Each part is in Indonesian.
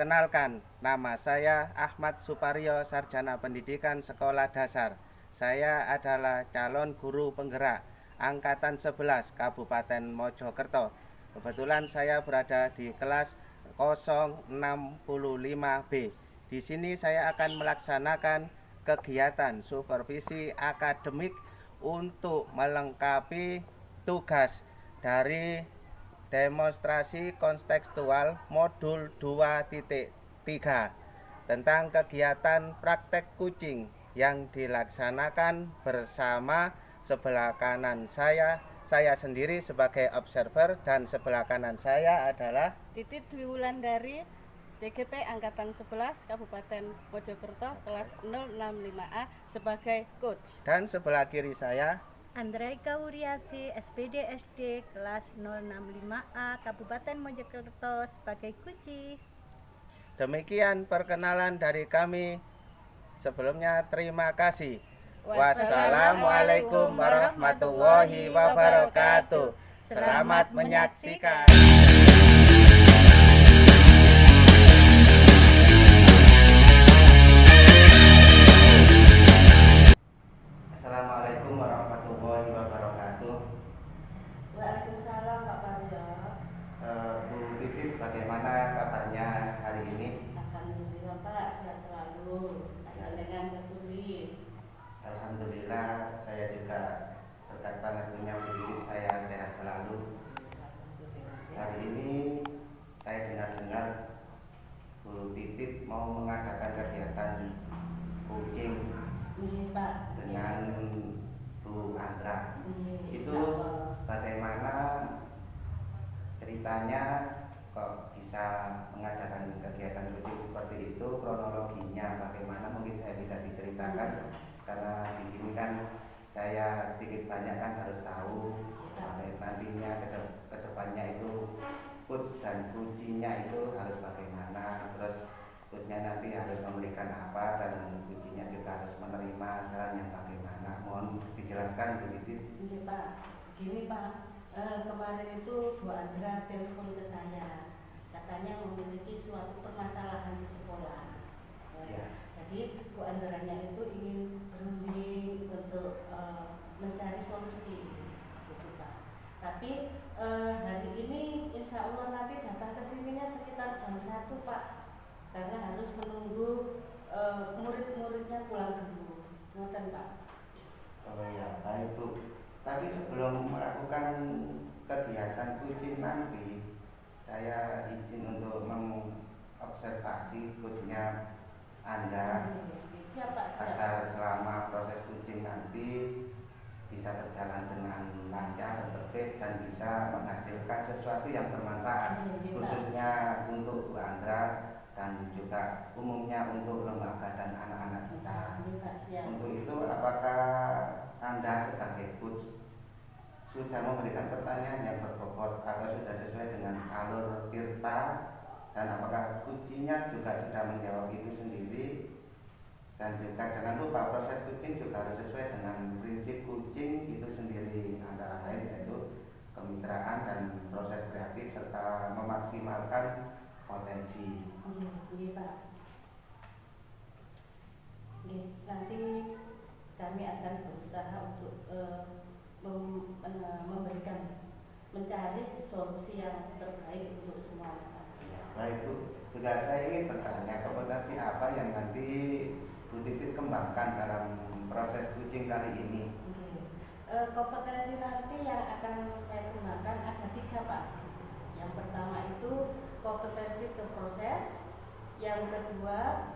Perkenalkan, nama saya Ahmad Suparyo, Sarjana Pendidikan Sekolah Dasar. Saya adalah calon guru penggerak Angkatan 11 Kabupaten Mojokerto. Kebetulan saya berada di kelas 065B. Di sini saya akan melaksanakan kegiatan supervisi akademik untuk melengkapi tugas dari demonstrasi kontekstual modul 2.3 tentang kegiatan praktek kucing yang dilaksanakan bersama sebelah kanan saya sendiri sebagai observer dan sebelah kanan saya adalah Titit Dwi Wulandari, TGP Angkatan 11 Kabupaten Mojokerto kelas 065A sebagai coach. Dan sebelah kiri saya Andraika Wuriasi, SPD SD kelas 065A Kabupaten Mojokerto sebagai kunci. Demikian perkenalan dari kami. Sebelumnya terima kasih. Wassalamualaikum warahmatullahi wabarakatuh. Selamat menyaksikan. Assalamualaikum warahmatullahi wabarakatuh. Waalaikumsalam Pak Parjo. Bu Titit, bagaimana kabarnya hari ini? Alhamdulillah Pak, sehat selalu. Dengan bertulis. Alhamdulillah, saya juga berkat panasnya Bu Titit saya sehat selalu. Hari ini saya dengar-dengar Bu Titit mau mengadakan kegiatan kucing Pak. dengan Bu Andra. Itu bagaimana ceritanya kok bisa mengadakan kegiatan kucing seperti itu, kronologinya bagaimana mungkin saya bisa diceritakan, karena di sini kan saya sedikit banyak kan harus tahu nantinya ke depannya itu coach dan kuncinya itu harus bagaimana, terus coachnya nanti harus memberikan apa dan kuncinya juga harus menerima saran yang bagaimana. Mohon dijelaskan Bu Titit. Iya Pak, gini Pak, kemarin itu Bu Andra telepon ke saya, katanya memiliki suatu permasalahan di sekolah. Ya. Jadi Bu Andranya itu ingin berunding untuk mencari solusi, gitu Pak. Tapi hari ini insya Allah nanti datang ke sininya sekitar jam 1 Pak, karena harus menunggu murid-muridnya pulang dulu. Ngoten Pak. Oh ya, baik Bu. Tapi sebelum melakukan kegiatan kucing nanti, saya izin untuk mengobservasi coachnya Anda agar selama proses kucing nanti bisa berjalan dengan lancar, tertib, dan bisa menghasilkan sesuatu yang bermanfaat, khususnya untuk Bu Andra dan juga umumnya untuk lembaga dan anak-anak kita. Untuk itu, apakah Anda sebagai coach sudah memberikan pertanyaan yang berbobot atau sudah sesuai dengan alur tirta, dan apakah kuncinya juga sudah menjawab itu sendiri? Dan juga jangan lupa proses kucing juga harus sesuai dengan prinsip kucing itu sendiri, antara lain yaitu kemitraan dan proses kreatif serta memaksimalkan potensi. Iya Pak. Nanti kami akan berusaha untuk mencari solusi yang terbaik untuk semua. Baik Bu, juga saya ingin bertanya kompetensi apa yang nanti Bu Titit kembangkan dalam proses kucing kali ini? Kompetensi nanti yang akan saya kembangkan ada 3 Pak. Yang pertama itu kompetensi ke proses, yang kedua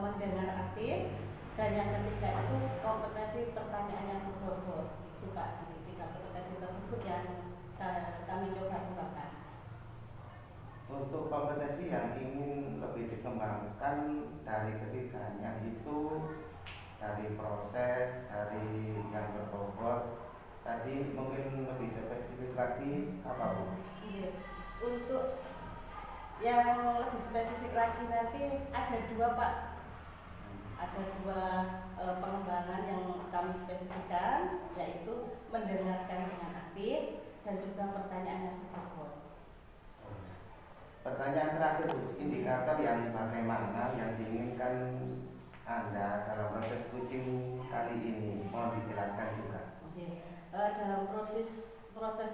mendengar aktif, dan yang ketiga itu kompetensi pertanyaan yang berbobot. Itu Pak, 3 kompetensi tersebut yang kami coba kembangkan. Untuk kompetensi yang ingin lebih dikembangkan dari ketiganya itu dari proses, dari yang berbobot, tadi mungkin lebih spesifik lagi apa Bu? Iya. Untuk yang lebih spesifik lagi nanti ada 2 Pak. Ada 2 pengembangan yang kami spesifikkan, yaitu mendengarkan dengan aktif dan juga pertanyaan yang berbobot. Pertanyaan terakhir Bu, indikator yang bagaimana yang diinginkan Anda dalam proses coaching kali ini, mohon dijelaskan juga. Oke. Dalam proses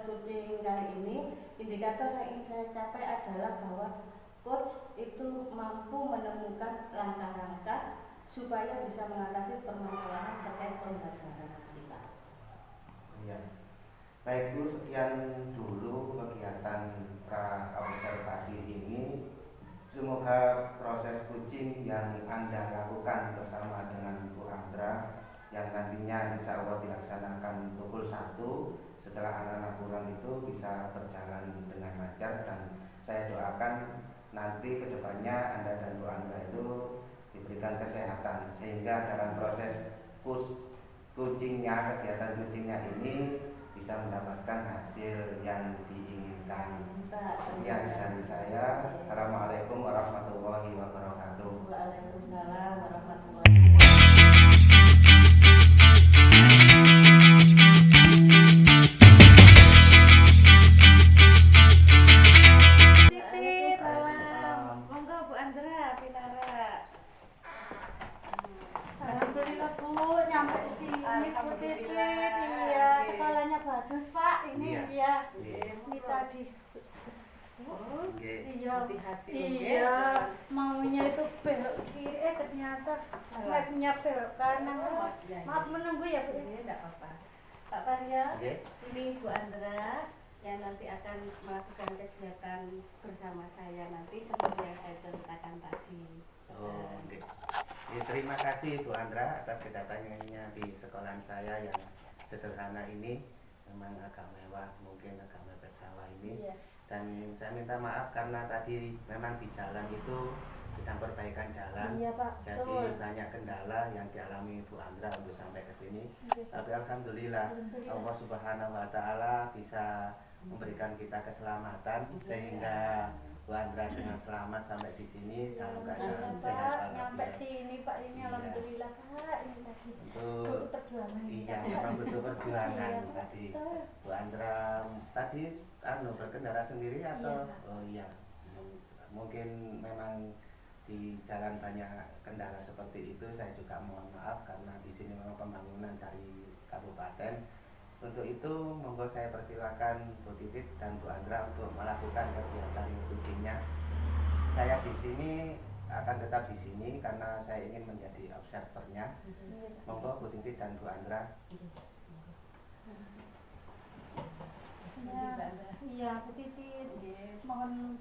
coaching kali ini, indikator yang ingin saya capai adalah bahwa coach itu mampu menemukan langkah-langkah supaya bisa mengatasi permasalahan terkait pembelajaran kita. Ya. Baik Bu, sekian dulu kegiatan pra-observasi ini. Semoga proses coaching yang Anda lakukan bersama dengan Bu Andra yang nantinya insya Allah dilaksanakan pukul 1 setelah anak-anak pulang itu bisa berjalan dengan lancar, dan saya doakan nanti kedepannya Anda dan Bu Andra itu diberikan kesehatan sehingga dalam proses kegiatan coachingnya ini bisa mendapatkan hasil yang diinginkan. Sekian dari saya. Assalamualaikum warahmatullahi wabarakatuh. Waalaikumsalam warahmatullahi wabarakatuh. Waalaikumsalam. Monggo Bu Andra, Pilara. Alhamdulillah Bu, nyampe sini Bu Titit. Iya, sekolahnya bagus Pak. Ini Iya. ini tadi. Oke. Iya, Hati-hati, iya, maunya itu belok kiri, ternyata labnya belok kanan. Maaf menunggu ya Bu. Tidak apa-apa. Pak Parya, Oke. ini Bu Andra yang nanti akan melakukan kegiatan bersama saya nanti seperti yang saya ceritakan tadi. Oh, oke. Terima kasih Bu Andra atas kedatangannya di sekolahan saya yang sederhana ini. Memang agak mewah, mungkin agak mepet sawah ini. Iya. Dan saya minta maaf karena tadi memang di jalan itu sedang perbaikan jalan. Iya Pak, Jadi betul. banyak kendala yang dialami Bu Andra untuk sampai ke sini. Iya. Tapi alhamdulillah Allah Subhanahu wa taala bisa memberikan kita keselamatan sehingga Bu Andra dengan selamat sampai di sini dalam keadaan sehat Pak, nyampe walafiat. sini Pak, ini Iya. alhamdulillah Pak, ini tadi. Untuk Butuh perjuangan. iya memang butuh perjuangan Iya, tadi. betul. Bu Andra tadi berkendara sendiri atau Iya. oh iya, mungkin memang di jalan banyak kendala seperti itu. Saya juga mohon maaf karena di sini memang pembangunan dari kabupaten. Untuk itu monggo saya persilakan Bu Titit dan Bu Andra untuk melakukan kegiatan coachingnya. Saya di sini akan tetap di sini karena saya ingin menjadi observernya. Monggo Bu Titit dan Bu Andra. Iya, Bu Titit. Mohon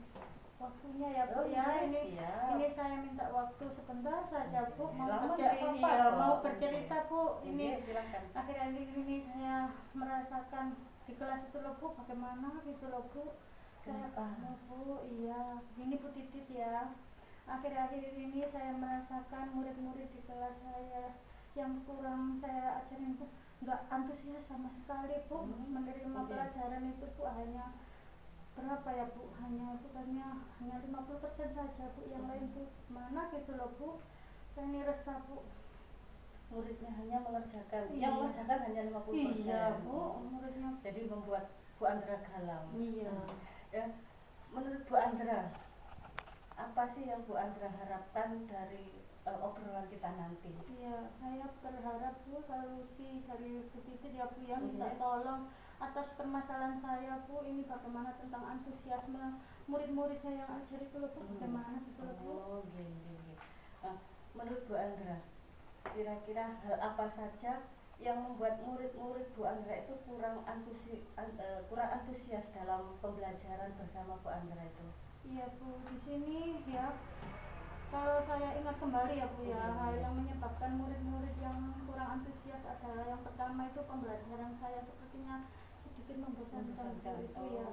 waktunya ya Bu Oh, ya. iya, siap. Ini saya minta waktu sebentar saja Bu. Mau Lama tidak nggak ini, apa-apa, ya, mau Bu? bercerita Bu. Ini Iya, silakan. akhir-akhir ini saya merasakan di kelas itu loh Bu, bagaimana gitu loh Bu. Saya Kenapa? Bu, iya. Ini Bu Titit ya. Akhir-akhir ini saya merasakan murid-murid di kelas saya yang kurang saya ajarin Bu, nggak antusias sama sekali Bu menerima Oke. pelajaran itu Bu. Hanya berapa ya Bu, hanya bukannya hanya 50% saja Bu, yang lain Bu mana gitu loh Bu. Saya ini resah Bu. Muridnya hanya mengerjakan, Iya. yang mengerjakan hanya 50%. Iya Bu, muridnya. Jadi membuat Bu Andra galau. Iya. Ya, menurut Bu Andra, apa sih yang Bu Andra harapkan dari obrolan kita nanti? Iya, saya berharap Bu solusi dari Bu Titit ya Bu, yang minta Iya. tolong atas permasalahan saya Bu. Ini bagaimana tentang antusiasme murid-murid saya yang ajar itu loh Bu, bagaimana gitu loh Bu. Oh, gini. Menurut Bu Andra, kira-kira hal apa saja yang membuat murid-murid Bu Andra itu kurang antusias dalam pembelajaran bersama Bu Andra itu? Iya Bu, di sini ya kalau saya ingat kembali ya Bu ya, hal yang menyebabkan murid-murid yang kurang antusias adalah yang pertama itu pembelajaran saya sepertinya sedikit membosankan Bu, itu ya.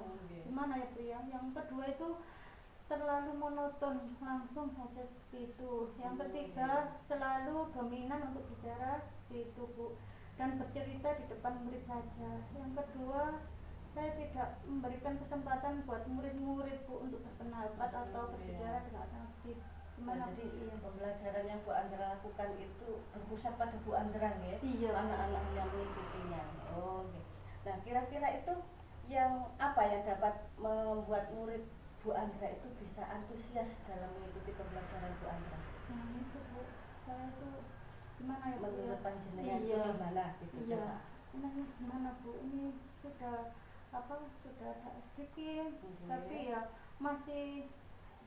Gimana ya Bu ya? Yang kedua itu terlalu monoton, langsung saja seperti itu. Yang ketiga selalu dominan untuk bicara seperti itu Bu, dan bercerita di depan murid saja. Yang kedua, saya tidak memberikan kesempatan buat murid-murid Bu untuk berpendapat atau berbicara dengan aktif. Gimana Jadi Bu? Iya. pembelajaran yang Bu Andra lakukan itu berpusat pada Bu Andra ya? Iya. Anak-anak yang mengikutinya. Oh, oke. Nah, kira-kira itu yang apa yang dapat membuat murid Bu Andra itu bisa antusias dalam mengikuti pembelajaran Bu Andra? Nah itu Bu, saya itu gimana ya Bu ya? Menurut panjenengan itu Iya. gimana gitu Iya. coba? Ini gimana Bu? Ini sudah sudah ada SPP, tapi ya masih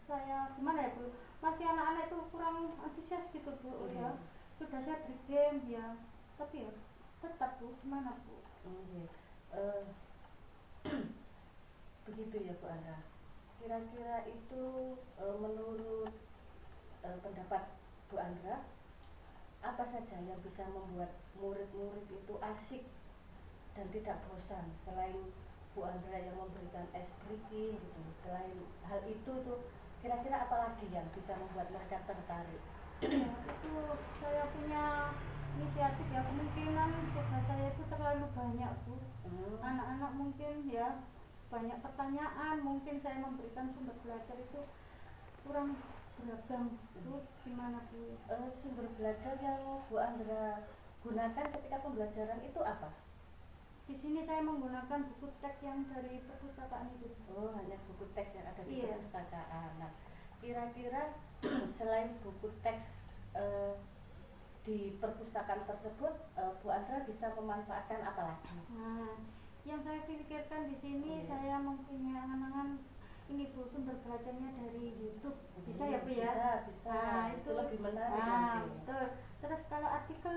saya gimana ya Bu? Masih anak-anak itu kurang antusias gitu Bu ya. Sudah saya beri game ya, tapi ya tetap Bu, gimana Bu? Begitu ya Bu Andra. Kira-kira itu menurut pendapat Bu Andra, apa saja yang bisa membuat murid-murid itu asik dan tidak bosan selain Bu Andra yang memberikan ice breaking gitu? Selain hal itu tuh kira-kira apa lagi yang bisa membuat mereka tertarik? Ya, itu saya punya inisiatif ya, kemungkinan tugas saya itu terlalu banyak Bu. Anak-anak mungkin ya banyak pertanyaan, mungkin saya memberikan sumber belajar itu kurang beragam. Terus gimana Bu? Sumber belajar yang Bu Andra gunakan ketika pembelajaran itu apa? Di sini saya menggunakan buku teks yang dari perpustakaan itu. Oh, hanya buku teks yang ada di Iya. perpustakaan. Nah, kira-kira selain buku teks di perpustakaan tersebut, Bu Andra bisa memanfaatkan apa lagi? Nah, yang saya pikirkan di sini saya mempunyai angan-angan ini Bu, sumber belajarnya dari YouTube. Bisa ya Bu ya? Bisa. Nah, itu lebih menarik nah, nanti. betul. Terus kalau artikel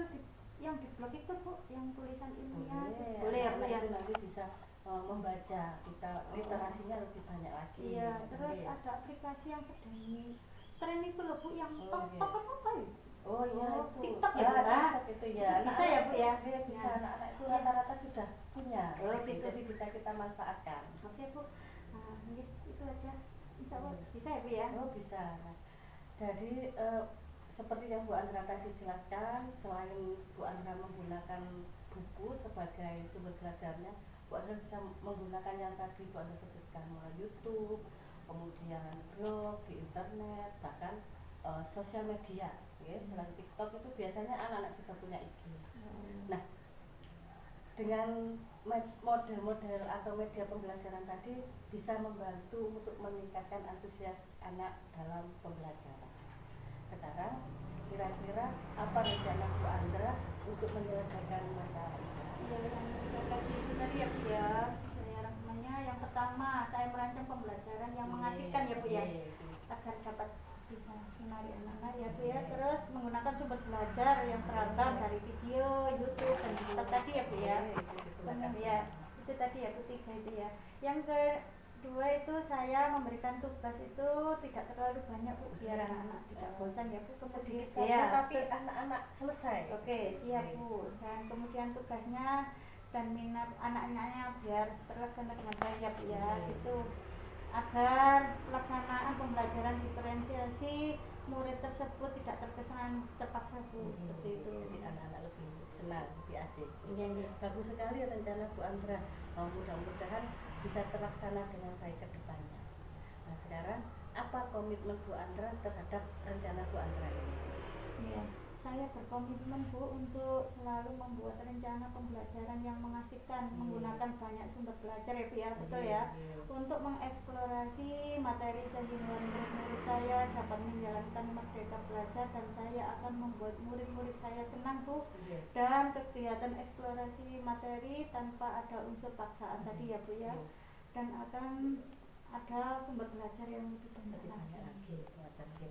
yang di blog itu Bu, yang tulisan ilmiah Boleh ya Bu ya? itu nanti bisa membaca, bisa literasinya lebih banyak lagi. Iya, terus ada aplikasi yang sedang tren itu loh Bu, yang apa ya? Oh iya, itu TikTok ya Bu? TikTok itu ya. Bisa ya Bu ya? Bisa, anak-anak itu rata-rata sudah punya. Oh, gitu. Jadi bisa kita manfaatkan. Oke Bu, nah itu aja. Insya Allah bisa ya Bu ya? Oh bisa. Nah, jadi seperti yang Bu Andra tadi jelaskan, selain Bu Andra menggunakan buku sebagai sumber belajarnya, Bu Andra bisa menggunakan yang tadi Bu Andra sebutkan, mulai YouTube, kemudian blog di internet, bahkan sosial media. Ya, selain TikTok itu biasanya anak-anak juga punya IG. Nah, dengan model-model atau media pembelajaran tadi bisa membantu untuk meningkatkan antusias anak dalam pembelajaran. Sekarang kira-kira apa rencana Bu Andra untuk menyelesaikan masalah ini? Iya, yang tadi itu tadi ya Bu ya. Saya rangkumannya yang pertama, saya merancang pembelajaran yang mengasihkan ya Bu ya, agar dapat bisa menarik anak-anak ya Bu ya. Terus menggunakan sumber belajar yang beragam dari video, YouTube, dan TikTok tadi ya Bu ya. Ya, itu tadi ya Bu, 3 itu ya. Yang kedua itu saya memberikan tugas itu tidak terlalu banyak Bu, biar anak-anak tidak bosan ya Bu. Kemudian tapi anak-anak selesai. Oke, siap Bu. Dan kemudian tugasnya dan minat anak-anaknya biar terlaksana dengan baik ya Bu ya. Itu agar pelaksanaan pembelajaran diferensiasi murid tersebut tidak terkesan terpaksa Bu, seperti itu. Jadi anak-anak lebih senang, lebih asik. Iya. Bagus sekali rencana Bu Andra. Mudah-mudahan bisa terlaksana dengan baik ke depannya. Nah, sekarang apa komitmen Bu Andra terhadap rencana Bu Andra ini? Iya, saya berkomitmen Bu untuk selalu membuat rencana pembelajaran yang mengasihkan, menggunakan banyak sumber belajar ya Bu ya, betul ya, untuk mengeksplorasi materi sehingga murid-murid saya dapat menjalankan merdeka belajar, dan saya akan membuat murid-murid saya senang Bu, dan kegiatan eksplorasi materi tanpa ada unsur paksaan tadi ya Bu ya, dan akan ada sumber belajar yang lebih banyak lagi.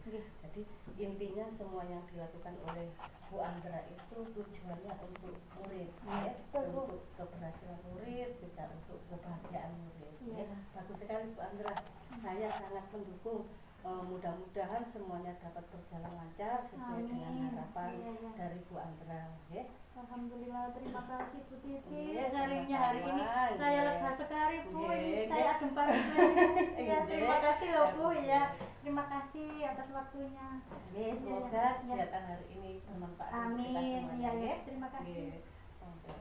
Jadi intinya semua yang dilakukan oleh Bu Andra itu tujuannya untuk murid, ya, untuk keberhasilan murid, juga untuk kebahagiaan murid. Ya. Bagus sekali Bu Andra, saya sangat mendukung. Mudah-mudahan semuanya dapat berjalan lancar sesuai dengan harapan dari Bu Andra. Ya. Alhamdulillah, terima kasih Bu Titi. Iya, Sharingnya hari ini saya lega sekali Bu. Iya, Ini iya. saya adem pagi. Ya, terima kasih loh Bu ya. Terima kasih atas waktunya. Oke, semoga kegiatan hari ini bermanfaat untuk kita Amin. semuanya. Ya, Ya. terima kasih. Oke.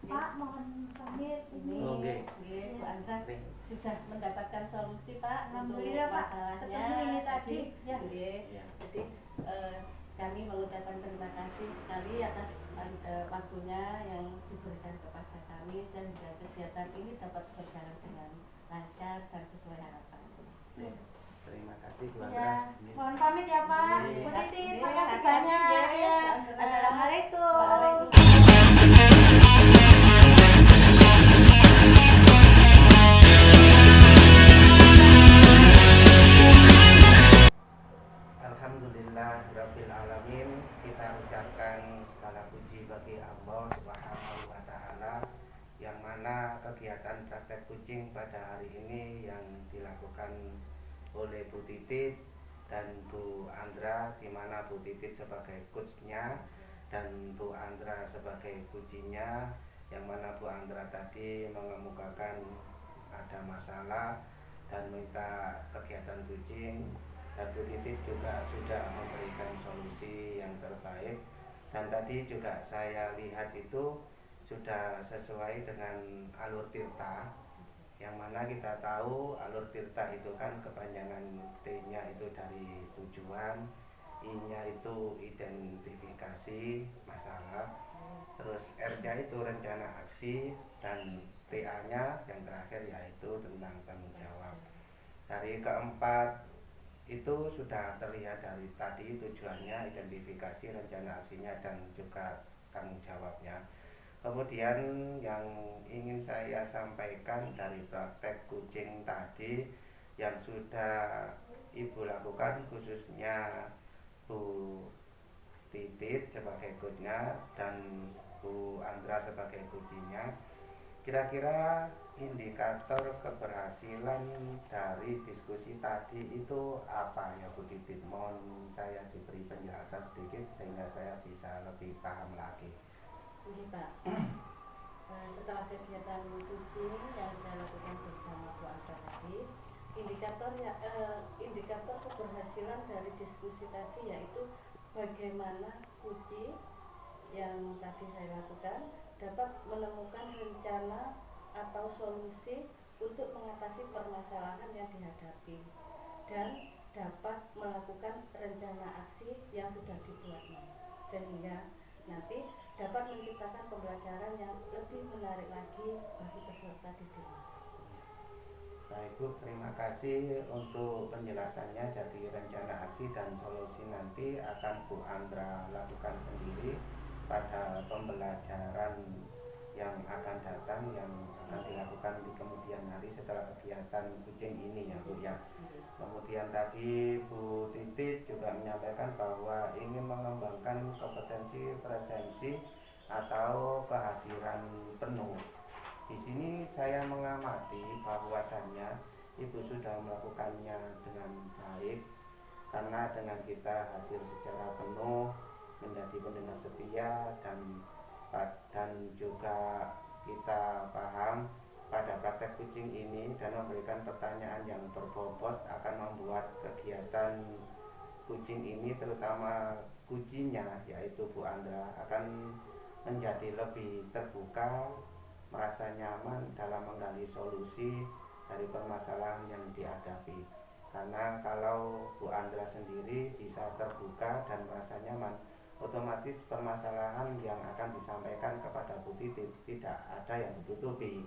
Pak, mohon pamit ini. Oke. Bu Andra sudah mendapatkan solusi Pak untuk Alhamdulillah, Pak. masalahnya. Ketemu ini tadi. Ya. Jadi kami mengucapkan terima kasih sekali atas waktunya yang diberikan kepada kami sehingga kegiatan ini dapat berjalan dengan lancar dan sesuai harapan. Terima kasih Bu Ya, Andra. mohon pamit ya Pak. Iya. Bu Titi, Iya, makasih hati-hati banyak. ya, Ya. Bu Andra. Assalamualaikum. Waalaikumsalam. Alhamdulillah Rabbil Alamin. Kita ucapkan segala puji bagi Allah Subhanahu wa Ta'ala, yang mana kegiatan praktek kucing pada hari ini yang dilakukan oleh Bu Titit dan Bu Andra, di mana Bu Titit sebagai coachnya dan Bu Andra sebagai kucinya, yang mana Bu Andra tadi mengemukakan ada masalah dan minta kegiatan kucing, dan Bu Titit juga sudah memberikan solusi yang terbaik. Dan tadi juga saya lihat itu sudah sesuai dengan alur tirta, yang mana kita tahu alur tirta itu kan kepanjangan T-nya itu dari tujuan, I-nya itu identifikasi masalah, terus R-nya itu rencana aksi, dan TA-nya yang terakhir yaitu tentang tanggung jawab. Dari keempat itu sudah terlihat dari tadi tujuannya, identifikasi, rencana aksinya, dan juga tanggung jawabnya. Kemudian yang ingin saya sampaikan dari praktek kucing tadi yang sudah Ibu lakukan, khususnya Bu Titit sebagai coachnya dan Bu Andra sebagai kucinya, kira-kira indikator keberhasilan dari diskusi tadi itu apa ya Bu Titit? Mohon saya diberi penjelasan sedikit sehingga saya bisa lebih paham lagi. Ini Pak, setelah kegiatan kucing yang saya lakukan bersama Bu Andra tadi, indikator keberhasilan dari diskusi tadi yaitu bagaimana kucing yang tadi saya lakukan dapat menemukan rencana atau solusi untuk mengatasi permasalahan yang dihadapi dan dapat melakukan rencana aksi yang sudah dibuatnya, sehingga nanti dapat menciptakan pembelajaran yang lebih menarik lagi bagi peserta didik. Baik Bu, terima kasih untuk penjelasannya. Jadi rencana aksi dan solusi nanti akan Bu Andra lakukan sendiri pada pembelajaran yang akan datang, yang akan dilakukan di kemudian hari setelah kegiatan kucing ini ya Bu ya. Kemudian tadi Bu Titit juga menyampaikan bahwa ingin mengembangkan kompetensi presensi atau kehadiran penuh. Di sini saya mengamati bahwasannya Ibu sudah melakukannya dengan baik, karena dengan kita hadir secara penuh, menjadi pendengar setia, dan juga kita paham pada praktek kucing ini dan memberikan pertanyaan yang berbobot akan membuat kegiatan kucing ini, terutama kucinya yaitu Bu Andra, akan menjadi lebih terbuka, merasa nyaman dalam menggali solusi dari permasalahan yang dihadapi. Karena kalau Bu Andra sendiri bisa terbuka dan merasa nyaman, otomatis permasalahan yang akan disampaikan kepada Bu Titit tidak ada yang ditutupi,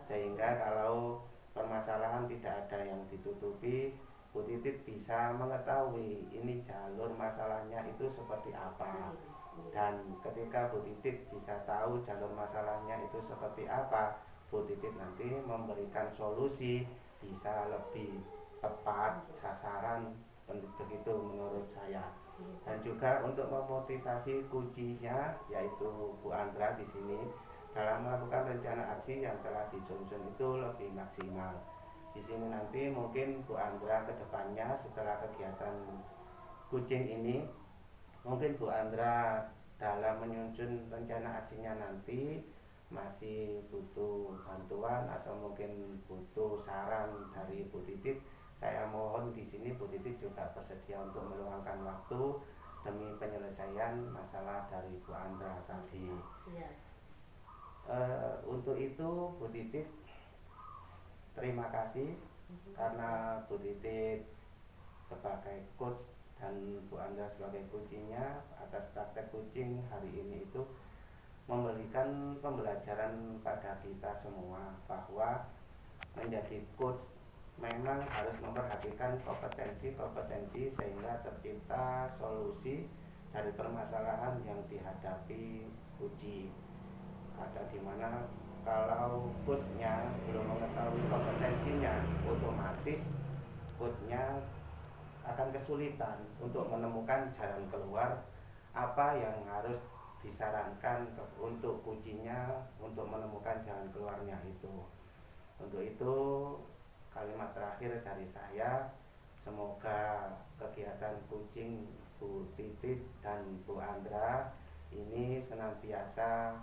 sehingga kalau permasalahan tidak ada yang ditutupi, Bu Titit bisa mengetahui ini jalur masalahnya itu seperti apa. Dan ketika Bu Titit bisa tahu jalur masalahnya itu seperti apa, Bu Titit nanti memberikan solusi bisa lebih tepat sasaran, begitu menurut saya. Dan juga untuk memotivasi kucinya yaitu Bu Andra di sini dalam melakukan rencana aksi yang telah disusun itu lebih maksimal. Di sini nanti mungkin Bu Andra kedepannya setelah kegiatan kucing ini, mungkin Bu Andra dalam menyusun rencana aksinya nanti masih butuh bantuan atau mungkin butuh saran dari Bu Titit. Saya mohon di sini Bu Titit juga bersedia untuk meluangkan waktu demi penyelesaian masalah dari Bu Andra tadi. Untuk itu Bu Titit terima kasih karena Bu Titit sebagai coach dan Bu Andra sebagai kucingnya atas praktek kucing hari ini itu memberikan pembelajaran pada kita semua bahwa menjadi coach, memang harus memperhatikan kompetensi sehingga tercipta solusi dari permasalahan yang dihadapi uji. Ada di mana kalau coachnya belum mengetahui kompetensinya, otomatis coachnya akan kesulitan untuk menemukan jalan keluar apa yang harus disarankan untuk ujinya untuk menemukan jalan keluarnya itu. Untuk itu kalimat terakhir dari saya, semoga kegiatan coaching Bu Titit dan Bu Andra ini senantiasa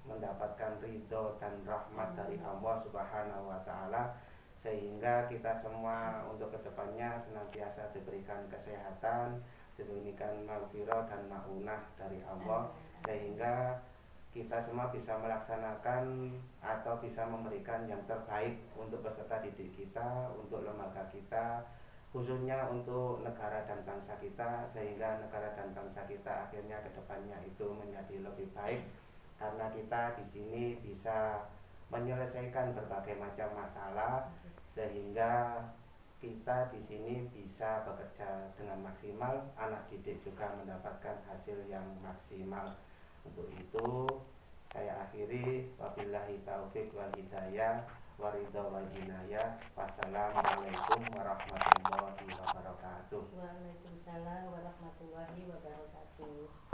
mendapatkan ridho dan rahmat dari Allah Subhanahu wa Ta'ala, sehingga kita semua untuk kedepannya senantiasa diberikan kesehatan, diberikan maghfirah dan maunah dari Allah, sehingga kita semua bisa melaksanakan atau bisa memberikan yang terbaik untuk peserta didik kita, untuk lembaga kita, khususnya untuk negara dan bangsa kita, sehingga negara dan bangsa kita akhirnya kedepannya itu menjadi lebih baik, karena kita di sini bisa menyelesaikan berbagai macam masalah, sehingga kita di sini bisa bekerja dengan maksimal, anak didik juga mendapatkan hasil yang maksimal. Untuk itu saya akhiri, wabillahi taufiq wal hidayah, waridho wal inayah. Wassalamualaikum warahmatullahi wabarakatuh. Waalaikumsalam warahmatullahi wabarakatuh.